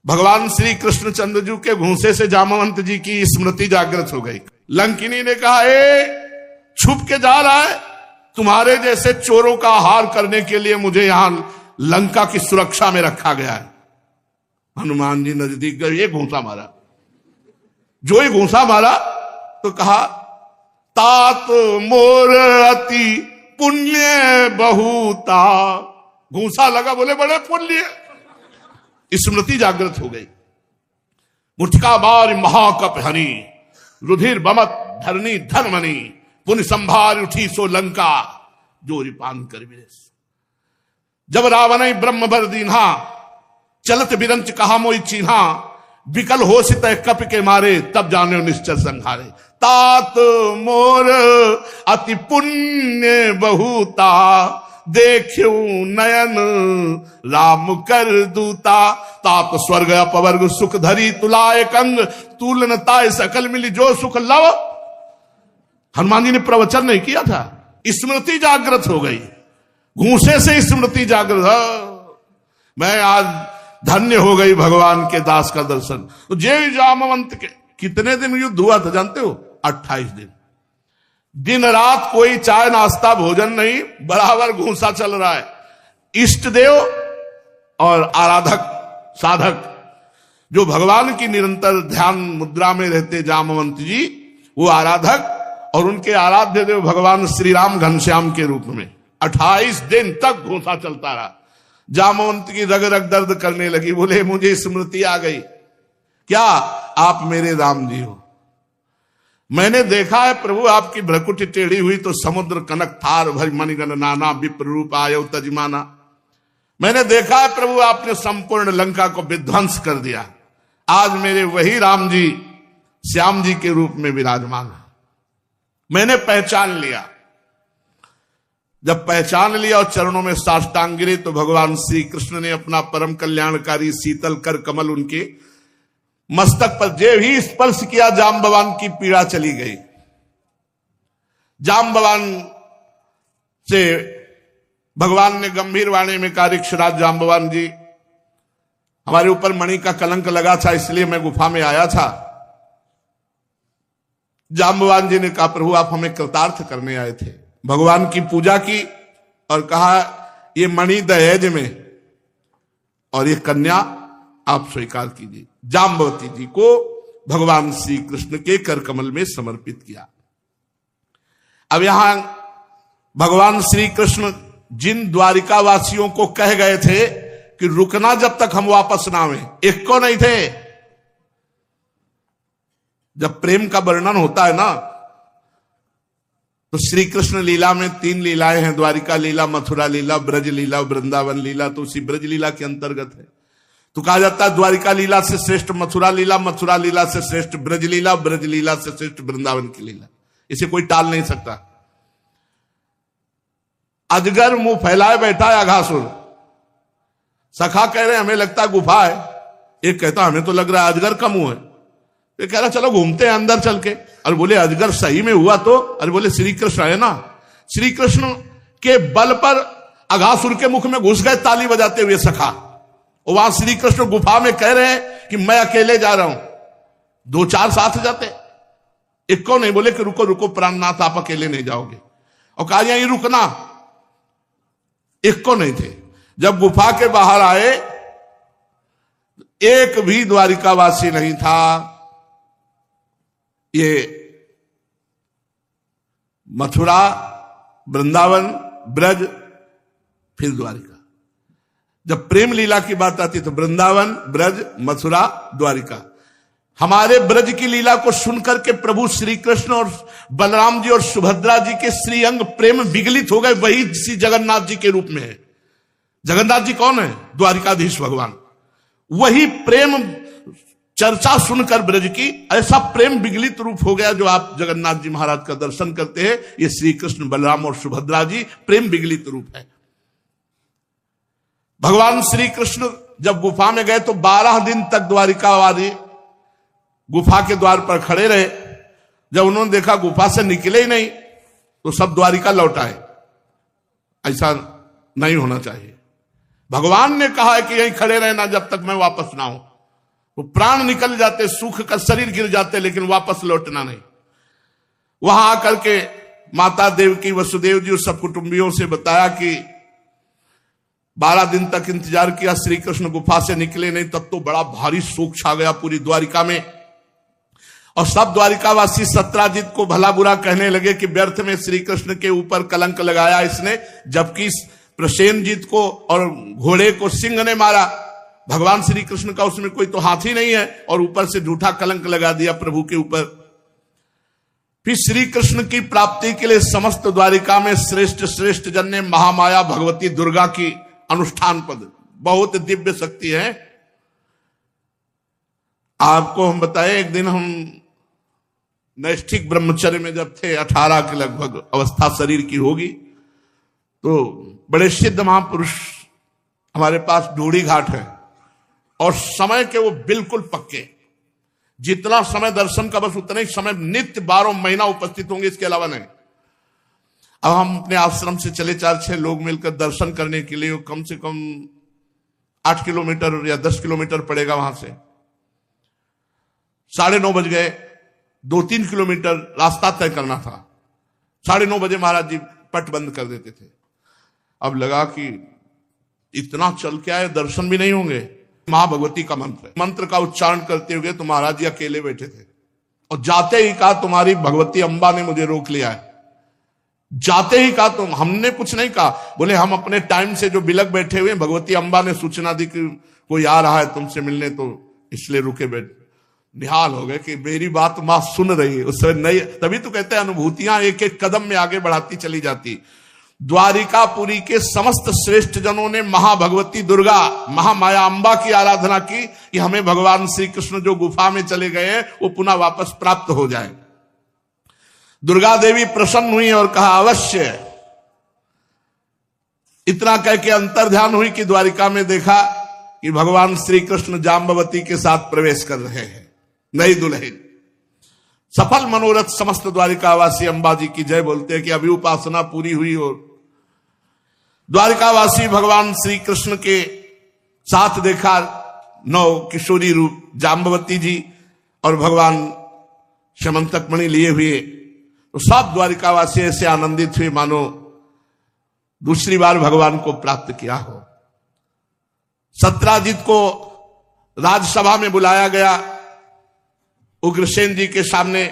भगवान श्री कृष्णचंद्र जी के घूंसे से जामवंत जी की स्मृति जागृत हो गई। लंकिनी ने कहा, छुप के जा रहा है, तुम्हारे जैसे चोरों का आहार करने के लिए मुझे यहां लंका की सुरक्षा में रखा गया है। हनुमान जी नजदीक गए, ये घूंसा मारा। जो ही घूंसा मारा तो कहा, तात मोर अति पुण्य बहुता। घूंसा लगा, बोले बड़े पुण्य। स्मृति जागृत हो गई। मुठका बार महाकप हनी, रुधिर बमत धरनी धर्मनी, पुण्य संभार उठी सो लंका, जोरी पान कर विदेश। जब रावण ब्रह्म भर दीन्हा, चलत बिरंच कहा मोई चीन्हा, विकल हो सित कप के मारे, तब जाने निश्चर संहारे। तात मोर अति पुण्य बहुता, देखियो नयन राम कर दूता। तात स्वर्ग अपवर्ग सुख धरी, तुलाए कंग तूलन ताय सकल मिली, जो सुख लव। हनुमान जी ने प्रवचन नहीं किया था, स्मृति जागृत हो गई। घूंसे से स्मृति जागृत। मैं आज धन्य हो गई भगवान के दास का दर्शन। तो जय जामवंत के कितने दिन युद्ध हुआ था जानते हो? 28 दिन। दिन रात कोई चाय नाश्ता भोजन नहीं, बराबर घूंसा चल रहा है। इष्ट देव और आराधक साधक जो भगवान की निरंतर ध्यान मुद्रा में रहते जामवंत जी, वो आराधक और उनके आराध्य देव भगवान श्री राम घनश्याम के रूप में 28 दिन तक घूंसा चलता रहा। जामवंत की रग रग दर्द करने लगी। बोले मुझे स्मृति आ गई। क्या? आप मेरे राम जी हो। मैंने देखा है प्रभु आपकी भ्रकुटी टेढ़ी हुई तो समुद्र कनक थार भरी मणिगण नाना विप्र रूप आयो तजमाना। मैंने देखा है प्रभु आपने संपूर्ण लंका को विध्वंस कर दिया। आज मेरे वही राम जी श्याम जी के रूप में विराजमान है। मैंने पहचान लिया। जब पहचान लिया और चरणों में साष्टांग गिरे तो भगवान श्री कृष्ण ने अपना परम कल्याणकारी शीतल कर कमल उनके मस्तक पर जे ही स्पर्श किया, जाम्बवान की पीड़ा चली गई। जाम्बवान से भगवान ने गंभीर वाणी में कहा, ऋक्षराज जाम्बवान जी, हमारे ऊपर मणि का कलंक लगा था, इसलिए मैं गुफा में आया था। जाम्बवान जी ने कहा, प्रभु आप हमें कृतार्थ करने आए थे। भगवान की पूजा की और कहा, ये मणि दहेज में और ये कन्या आप स्वीकार कीजिए। जाम्बवती जी को भगवान श्री कृष्ण के कर कमल में समर्पित किया। अब यहां भगवान श्री कृष्ण जिन द्वारिका वासियों को कह गए थे कि रुकना जब तक हम वापस ना आवे, एक को नहीं थे। जब प्रेम का वर्णन होता है ना, तो श्री कृष्ण लीला में 3 लीलाएं हैं, द्वारिका लीला, मथुरा लीला, ब्रज लीला, वृंदावन लीला। तो उसी ब्रज लीला के अंतर्गत है। तो कहा जाता है द्वारिका लीला से श्रेष्ठ मथुरा लीला, मथुरा लीला से श्रेष्ठ ब्रज लीला, ब्रज लीला से श्रेष्ठ वृंदावन की लीला। इसे कोई टाल नहीं सकता। अजगर मुंह फैलाए बैठा है अघासुर। सखा कह रहे हमें लगता है गुफा है, एक कहता हमें तो लग रहा है अजगर का मुंह है। ये कह रहा चलो घूमते हैं अंदर चल के। अरे बोले अजगर सही में हुआ तो? अरे बोले श्री कृष्ण है ना। श्री कृष्ण के बल पर अघासुर के मुख में घुस गए ताली बजाते हुए सखा। और वहां श्री कृष्ण गुफा में कह रहे हैं कि मैं अकेले जा रहा हूं, 2-4 साथ जाते, एक को नहीं। बोले कि रुको रुको प्राणनाथ, आप अकेले नहीं जाओगे। और कहा यहीं रुकना, एक को नहीं थे। जब गुफा के बाहर आए, एक भी द्वारिकावासी नहीं था। ये मथुरा, वृंदावन, ब्रज, फिर द्वारिका। जब प्रेम लीला की बात आती तो वृंदावन, ब्रज, मथुरा, द्वारिका। हमारे ब्रज की लीला को सुनकर के प्रभु श्री कृष्ण और बलराम जी और सुभद्रा जी के श्रीअंग प्रेम विगलित हो गए। वही श्री जगन्नाथ जी के रूप में है। जगन्नाथ जी कौन है? द्वारिकाधीश भगवान। वही प्रेम चर्चा सुनकर ब्रज की ऐसा प्रेम विगलित रूप हो गया। जो आप जगन्नाथ जी महाराज का दर्शन करते हैं, ये श्री कृष्ण, बलराम और सुभद्रा जी प्रेम विगलित रूप है। भगवान श्री कृष्ण जब गुफा में गए तो 12 दिन तक द्वारिकावासी गुफा के द्वार पर खड़े रहे। जब उन्होंने देखा गुफा से निकले ही नहीं, तो सब द्वारिका लौट आए। ऐसा नहीं होना चाहिए। भगवान ने कहा है कि यहीं खड़े रहना जब तक मैं वापस ना हूं। वो प्राण निकल जाते, सूख कर शरीर गिर जाते, लेकिन वापस लौटना नहीं। वहां आकर के माता देवकी वसुदेव जी और सब कुटुंबियों से बताया कि 12 दिन तक इंतजार किया, श्री कृष्ण गुफा से निकले नहीं, तब तो बड़ा भारी शोक छा गया पूरी द्वारिका में। और सब द्वारिकावासी सत्राजित को भला बुरा कहने लगे कि व्यर्थ में श्री कृष्ण के ऊपर कलंक लगाया इसने, जबकि प्रसेनजीत को और घोड़े को सिंह ने मारा। भगवान श्री कृष्ण का उसमें कोई तो हाथ ही नहीं है, और ऊपर से झूठा कलंक लगा दिया प्रभु के ऊपर। फिर श्री कृष्ण की प्राप्ति के लिए समस्त द्वारिका में श्रेष्ठ श्रेष्ठ जन ने महामाया भगवती दुर्गा की अनुष्ठान पद, बहुत दिव्य शक्ति है। आपको हम बताए, एक दिन हम नैष्ठिक ब्रह्मचर्य में जब थे, 18 के लगभग अवस्था शरीर की होगी, तो बड़े सिद्ध महापुरुष हमारे पास ढूढ़ी घाट है, और समय के वो बिल्कुल पक्के, जितना समय दर्शन का बस उतना ही समय नित्य 12 महीना उपस्थित होंगे, इसके अलावा नहीं। अब हम अपने आश्रम से चले 4-6 लोग मिलकर दर्शन करने के लिए, कम से कम 8 किलोमीटर या 10 किलोमीटर पड़ेगा, वहां से 9:30 बज गए। 2-3 किलोमीटर रास्ता तय करना था। 9:30 बजे महाराज जी पट बंद कर देते थे। अब लगा कि इतना चल के आए, दर्शन भी नहीं होंगे। मां भगवती का मंत्र का उच्चारण करते हुए तो महाराज जी अकेले बैठे थे, और जाते ही कहा, तुम्हारी भगवती अम्बा ने मुझे रोक लिया है। जाते ही कहा, तुम, हमने कुछ नहीं कहा। बोले हम अपने टाइम से जो बिलक बैठे हुए, भगवती अम्बा ने सूचना दी कि कोई आ रहा है तुमसे मिलने, तो इसलिए रुके बैठ। निहाल हो गए कि मेरी बात मां सुन रही है। उससे नहीं, तभी तो कहते हैं अनुभूतियां एक एक कदम में आगे बढ़ाती चली जाती। द्वारिकापुरी के समस्त श्रेष्ठ जनों ने महाभगवती दुर्गा, महामाया अम्बा की आराधना की कि हमें भगवान श्री कृष्ण जो गुफा में चले गए हैं वो पुनः वापस प्राप्त हो जाए। दुर्गा देवी प्रसन्न हुई और कहा अवश्य। इतना कह के अंतर्ध्यान हुई कि द्वारिका में देखा कि भगवान श्री कृष्ण जाम्बवती के साथ प्रवेश कर रहे हैं, नई दुल्हन। सफल मनोरथ समस्त द्वारिकावासी अंबा जी की जय बोलते हैं कि अभी उपासना पूरी हुई और द्वारिकावासी भगवान श्री कृष्ण के साथ देखा 9 किशोरी रूप जाम्बवती जी और भगवान शमंतक मणि लिए हुए, तो सब द्वारिकावासी ऐसे आनंदित हुए मानो दूसरी बार भगवान को प्राप्त किया हो। सत्राजित को राजसभा में बुलाया गया उग्रसेन जी के सामने,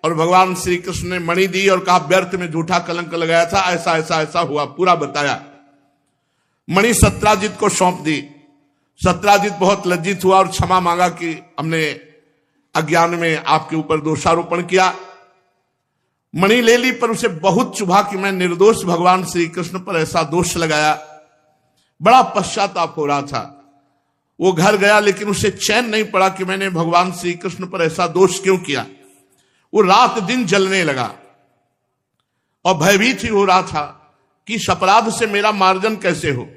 और भगवान श्री कृष्ण ने मणि दी और कहा व्यर्थ में झूठा कलंक लगाया था, ऐसा ऐसा ऐसा हुआ, पूरा बताया। मणि सत्राजित को सौंप दी। सत्राजित बहुत लज्जित हुआ और क्षमा मांगा कि हमने अज्ञान में आपके ऊपर दोषारोपण किया। मणि ले ली, पर उसे बहुत चुभा कि मैं निर्दोष भगवान श्री कृष्ण पर ऐसा दोष लगाया। बड़ा पश्चाताप हो रहा था। वो घर गया, लेकिन उसे चैन नहीं पड़ा कि मैंने भगवान श्री कृष्ण पर ऐसा दोष क्यों किया। वो रात दिन जलने लगा और भयभीत ही हो रहा था कि इस अपराध से मेरा मार्जन कैसे हो,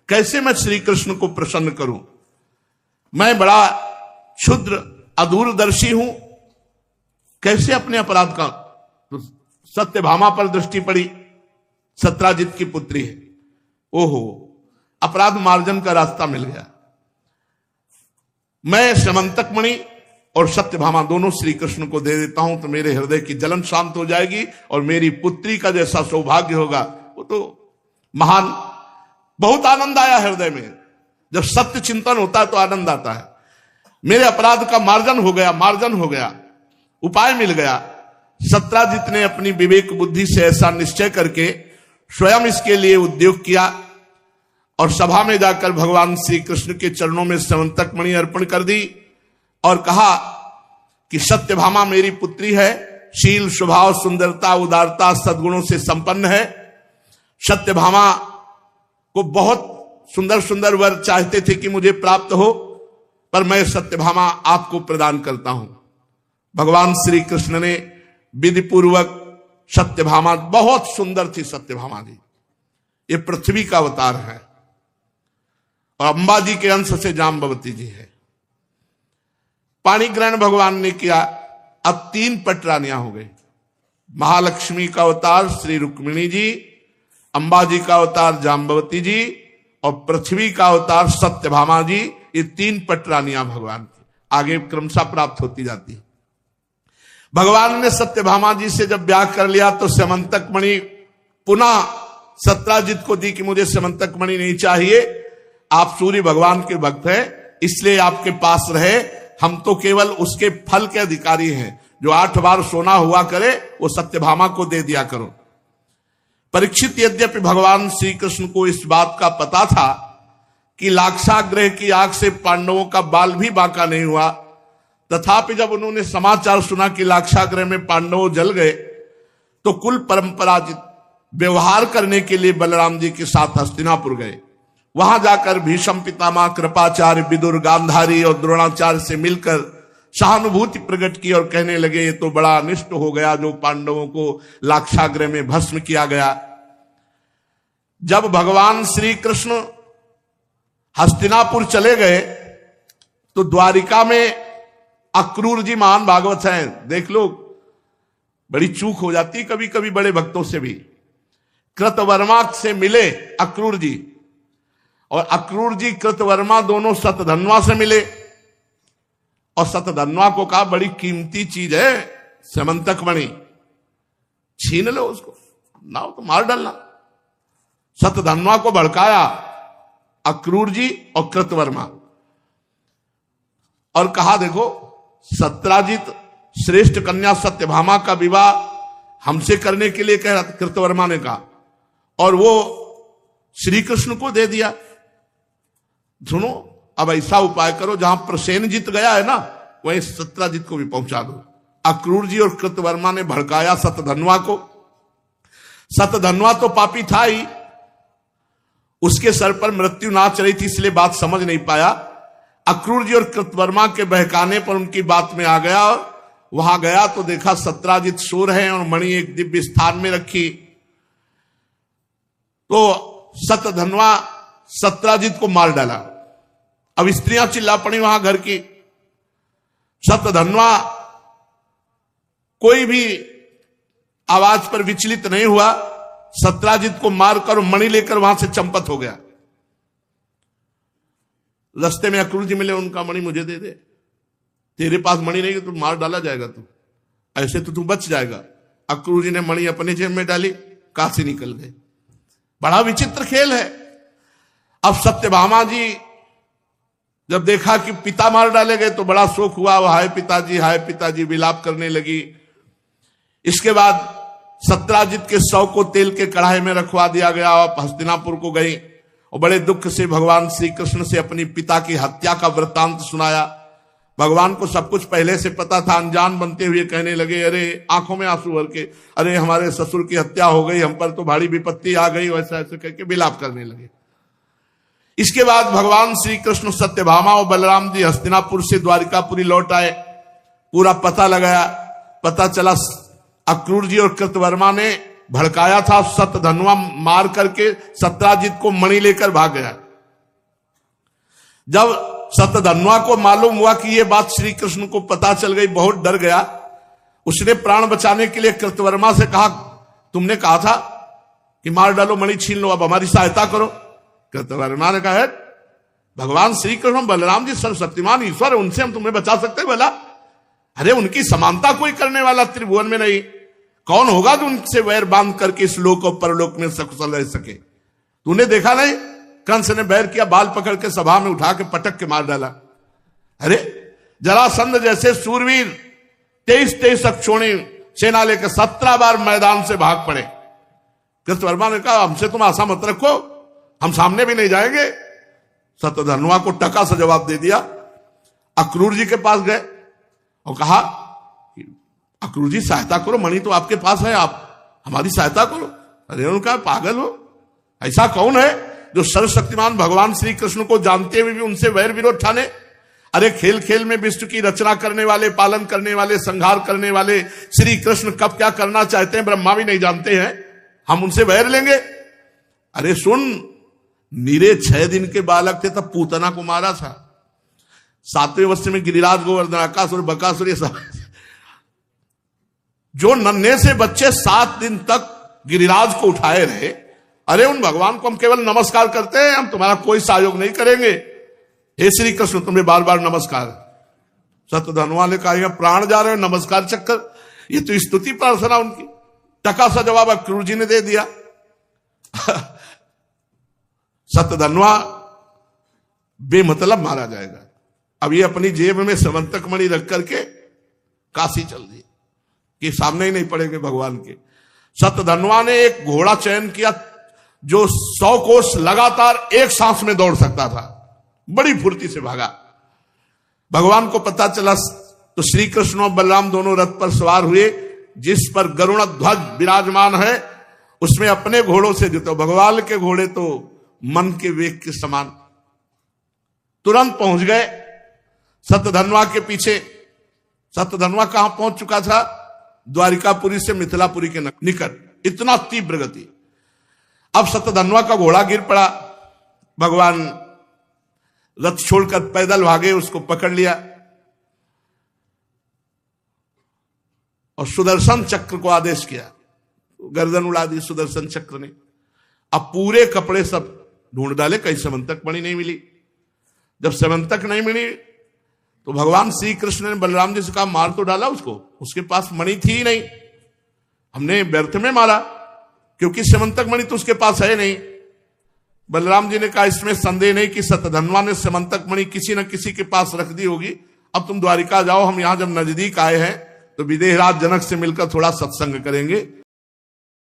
कैसे मैं श्री कृष्ण को प्रसन्न करूं। मैं बड़ा क्षुद्र अदूरदर्शी हूं, कैसे अपने अपराध का। तो सत्यभामा पर दृष्टि पड़ी, सत्राजित की पुत्री है। ओहो, अपराध मार्जन का रास्ता मिल गया। मैं समंतक मणि और सत्यभामा दोनों श्री कृष्ण को दे देता हूं, तो मेरे हृदय की जलन शांत हो जाएगी और मेरी पुत्री का जैसा सौभाग्य होगा वो तो महान। बहुत आनंद आया हृदय में, जब सत्य चिंतन होता है तो आनंद आता है। मेरे अपराध का मार्जन हो गया, मार्जन हो गया, उपाय मिल गया। सत्राजित ने अपनी विवेक बुद्धि से ऐसा निश्चय करके स्वयं इसके लिए उद्योग किया और सभा में जाकर भगवान श्री कृष्ण के चरणों में समंतक मणि अर्पण कर दी और कहा कि सत्यभामा मेरी पुत्री है, शील स्वभाव सुंदरता उदारता सद्गुणों से संपन्न है। सत्यभामा को बहुत सुंदर सुंदर वर चाहते थे कि मुझे प्राप्त हो, पर मैं सत्यभामा आपको प्रदान करता हूं। भगवान श्री कृष्ण ने विधि पूर्वक सत्यभामा, बहुत सुंदर थी सत्यभामा जी, ये पृथ्वी का अवतार है और अंबा जी के अंश से जाम्बवती जी है। पाणी ग्रहण भगवान ने किया। अब 3 पटरानियां हो गई। महालक्ष्मी का अवतार श्री रुक्मिणी जी, अंबा जी का अवतार जाम्बवती जी और पृथ्वी का अवतार सत्यभामा जी, ये 3 पटरानियां भगवान की। आगे क्रमशः प्राप्त होती जाती है। भगवान ने सत्यभामा जी से जब ब्याह कर लिया तो स्यमंतक मणि पुनः सत्राजित को दी कि मुझे स्यमंतक मणि नहीं चाहिए, आप सूर्य भगवान के भक्त हैं इसलिए आपके पास रहे, हम तो केवल उसके फल के अधिकारी हैं, जो 8 बार सोना हुआ करे वो सत्यभामा को दे दिया करो। परीक्षित यद्यपि भगवान श्री कृष्ण को इस बात का पता था कि लाक्षागृह की आग से पांडवों का बाल भी बांका नहीं हुआ, तथापि जब उन्होंने समाचार सुना कि लाक्षागृह में पांडव जल गए तो कुल परंपराजित व्यवहार करने के लिए बलराम जी के साथ हस्तिनापुर गए। वहां जाकर भीष्म पितामह, कृपाचार्य, विदुर, गांधारी और द्रोणाचार्य से मिलकर सहानुभूति प्रकट की और कहने लगे ये तो बड़ा अनिष्ट हो गया जो पांडवों को लाक्षागृह में भस्म किया गया। जब भगवान श्री कृष्ण हस्तिनापुर चले गए तो द्वारिका में अक्रूर जी महान भागवत हैं, देख लो बड़ी चूक हो जाती कभी कभी बड़े भक्तों से भी। कृतवर्मा से मिले अक्रूर जी, और अक्रूर जी कृतवर्मा दोनों शतधन्वा से मिले, और शतधन्वा को कहा बड़ी कीमती चीज है स्यमंतक मणि, छीन लो उसको, ना तो मार डालना। शतधन्वा को भड़काया अक्रूर जी और कृतवर्मा, और कहा देखो सत्राजित श्रेष्ठ कन्या सत्यभामा का विवाह हमसे करने के लिए कह रहा था, कृतवर्मा ने कहा, और वो श्री कृष्ण को दे दिया। सुनो अब ऐसा उपाय करो जहां प्रसेनजित गया है ना वहीं सत्राजित को भी पहुंचा दो। अक्रूर जी और कृतवर्मा ने भड़काया शतधन्वा को। शतधन्वा तो पापी था ही, उसके सर पर मृत्यु नाच रही थी इसलिए बात समझ नहीं पाया। अक्रूर जी और कृतवर्मा के बहकाने पर उनकी बात में आ गया, और वहां गया तो देखा सत्राजित सो रहे हैं और मणि एक दिव्य स्थान में रखी। तो शतधन्वा सत्राजित को मार डाला। अब स्त्रियां चिल्ला पड़ी वहां घर की। शतधन्वा कोई भी आवाज पर विचलित नहीं हुआ, सत्राजित को मारकर मणि लेकर वहां से चंपत हो गया। रास्ते में अक्रूर जी मिले, उनका मणि मुझे दे दे, तेरे पास मणि नहीं तो मार डाला जाएगा, तू ऐसे तो तू बच जाएगा। अक्रूर जी ने मणि अपने जेब में डाली, काशी निकल गए। बड़ा विचित्र खेल है। अब सत्यभामा जी जब देखा कि पिता मार डाले गए तो बड़ा शोक हुआ, वो हाय पिताजी विलाप करने लगी। इसके बाद सत्राजित के शव को तेल के कढ़ाई में रखवा दिया गया और हस्तिनापुर को गई और बड़े दुख से भगवान श्री कृष्ण से अपनी पिता की हत्या का वृत्तांत सुनाया। भगवान को सब कुछ पहले से पता था, अनजान बनते हुए कहने लगे, अरे आंखों में आंसू भर के, अरे हमारे ससुर की हत्या हो गई, हम पर तो भारी विपत्ति आ गई, वैसा ऐसे करके विलाप करने लगे। इसके बाद भगवान श्री कृष्ण, सत्यभामा और बलराम जी हस्तिनापुर से द्वारिकापुरी लौट आए। पूरा पता लगाया, पता चला अक्रूर जी और कृतवर्मा ने भड़काया था, शतधन्वा मार करके सत्राजित को मणि लेकर भाग गया। जब शतधन्वा को मालूम हुआ कि यह बात श्री कृष्ण को पता चल गई, बहुत डर गया। उसने प्राण बचाने के लिए कृतवर्मा से कहा, तुमने कहा था कि मार डालो, मणि छीन लो, अब हमारी सहायता करो। कृतवर्मा ने कहा, है भगवान श्री कृष्ण बलराम जी सर्वशक्तिमान ईश्वर, उनसे हम तुम्हें बचा सकते हैं भला? अरे उनकी समानता कोई करने वाला त्रिभुवन में नहीं, कौन होगा जो उनसे वैर बांध करके इस लोक और परलोक में सकुशल रह सके? तूने देखा नहीं, कंस ने बैर किया, बाल पकड़ के सभा में उठा के पटक के मार डाला। अरे जरासंध जैसे सूरवीर 23 अक्षोणी सेना लेकर 17 बार मैदान से भाग पड़े। कृतवर्मा ने कहा, हमसे तुम आशा मत रखो, हम सामने भी नहीं जाएंगे। शतधन्वा को टका सा जवाब दे दिया। अक्रूर जी के पास गए और कहा, अक्रूर जी सहायता करो, मणि तो आपके पास है, आप हमारी सहायता करो। अरे उनका पागल हो, ऐसा कौन है जो सर्वशक्तिमान भगवान श्री कृष्ण को जानते हुए भी उनसे वैर विरोध ठाने? अरे खेल खेल में विश्व की रचना करने वाले, पालन करने वाले, संहार करने वाले श्री कृष्ण कब क्या करना चाहते हैं ब्रह्मा भी नहीं जानते हैं, हम उनसे वैर लेंगे? अरे सुन, नीरे 6 दिन के बालक थे तब पूतना को मारा था। 7वें वर्ष में गिरिराज, गोवर्धन, अकासुर, बकासुर, ये सब जो नन्हे से बच्चे 7 दिन तक गिरिराज को उठाए रहे, अरे उन भगवान को हम केवल नमस्कार करते हैं, हम तुम्हारा कोई सहयोग नहीं करेंगे। हे श्री कृष्ण, तुम्हें बार बार नमस्कार। शतधन्वा ने कहा यह प्राण जा रहे हो, नमस्कार चक्कर। ये तो स्तुति प्रार्थना उनकी। टका सा जवाब अक्रूर जी ने दे दिया। शतधन्वा बेमतलब मारा जाएगा। अब ये अपनी जेब में समंतक मणि रख करके काशी चल दी कि सामने ही नहीं पड़ेंगे भगवान के। शतधन्वा ने एक घोड़ा चयन किया जो 100 कोस लगातार एक सांस में दौड़ सकता था, बड़ी फुर्ती से भागा। भगवान को पता चला तो श्री कृष्ण और बलराम दोनों रथ पर सवार हुए, जिस पर गरुण ध्वज विराजमान है उसमें अपने घोड़ों से जुतो। भगवान के घोड़े तो मन के वेग के समान। तुरंत पहुंच गए शतधन्वा के पीछे। शतधन्वा कहां पहुंच चुका था? द्वारिकापुरी से मिथिलापुरी के निकट। इतना तीव्र गति। अब शतधन्वा का घोड़ा गिर पड़ा। भगवान रथ छोड़कर पैदल भागे, उसको पकड़ लिया और सुदर्शन चक्र को आदेश किया। गर्दन उड़ा दी सुदर्शन चक्र ने। अब पूरे कपड़े सब ढूंढ डाले, कहीं समंतक मणि नहीं मिली। जब समंतक नहीं मिली तो भगवान श्री कृष्ण ने बलराम जी से कहा मार तो डाला उसको, उसके पास मणि थी ही नहीं, हमने व्यर्थ में मारा, क्योंकि समंतक मणि तो उसके पास है नहीं। बलराम जी ने कहा इसमें संदेह नहीं कि शतधन्वा ने समंतक मणि किसी न किसी के पास रख दी होगी। अब तुम द्वारिका जाओ, हम यहां जब नजदीक आए हैं तो विदेहराज जनक से मिलकर थोड़ा सत्संग करेंगे।